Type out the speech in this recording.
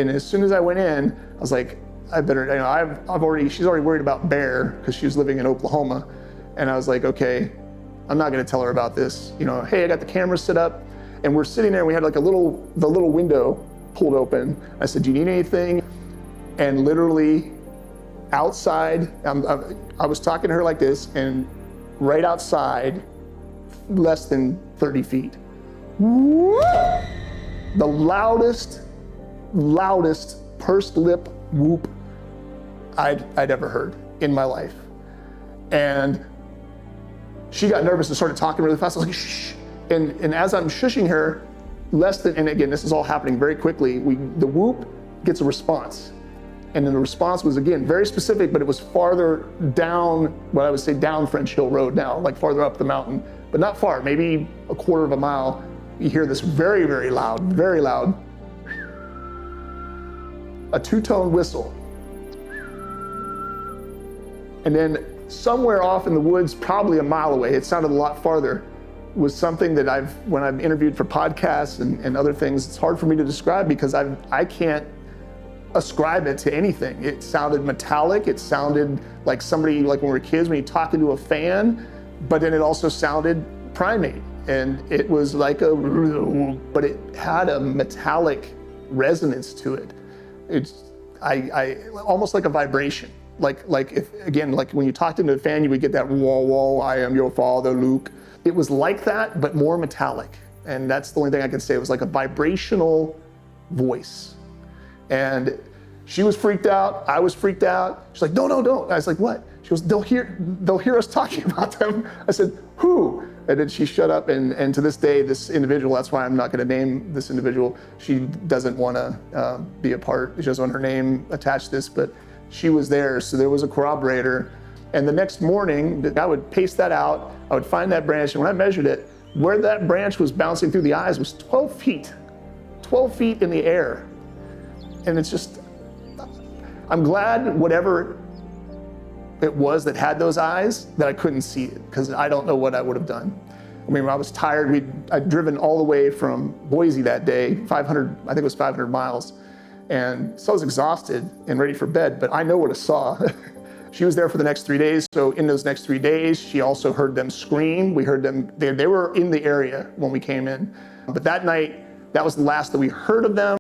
And as soon as I went in, I was like, I better, she's already worried about bear because she was living in Oklahoma. And I was like, okay, I'm not gonna tell her about this. Hey, I got the camera set up, and we're sitting there and we had like the little window pulled open. I said, do you need anything? And literally outside, I was talking to her like this, and right outside, less than 30 feet, the loudest pursed lip whoop I'd ever heard in my life. And she got nervous and started talking really fast. I was like, shh. And as I'm shushing her, and again, this is all happening very quickly, the whoop gets a response. And then the response was, again, very specific, but it was farther down, what I would say down French Hill Road now, like farther up the mountain, but not far, maybe a quarter of a mile. You hear this very, very loud, a two-tone whistle. And then somewhere off in the woods, probably a mile away, it sounded a lot farther, was something that when I've interviewed for podcasts and other things, it's hard for me to describe because I can't ascribe it to anything. It sounded metallic. It sounded like somebody, like when we were kids, when you talk into a fan, but then it also sounded primate. And it was like but it had a metallic resonance to it. It's almost like a vibration. Like when you talked into a fan, you would get that whoa, whoa, I am your father, Luke. It was like that, but more metallic. And that's the only thing I can say. It was like a vibrational voice. And she was freaked out. I was freaked out. She's like, no, don't. I was like, what? She goes, they'll hear us talking about them. I said, who? And then she shut up. And to this day, this individual, that's why I'm not going to name this individual. She doesn't want to be a part. She doesn't want her name attached to this, but she was there. So there was a corroborator. And the next morning, I would pace that out. I would find that branch. And when I measured it, where that branch was bouncing through the eyes was 12 feet in the air. And it's just, I'm glad whatever it was that had those eyes that I couldn't see it, because I don't know what I would have done. I mean, when I was tired, I'd driven all the way from Boise that day, 500, I think it was 500 miles. And so I was exhausted and ready for bed, but I know what I saw. She was there for the next 3 days. So in those next 3 days, she also heard them scream. We heard them, they were in the area when we came in. But that night, that was the last that we heard of them.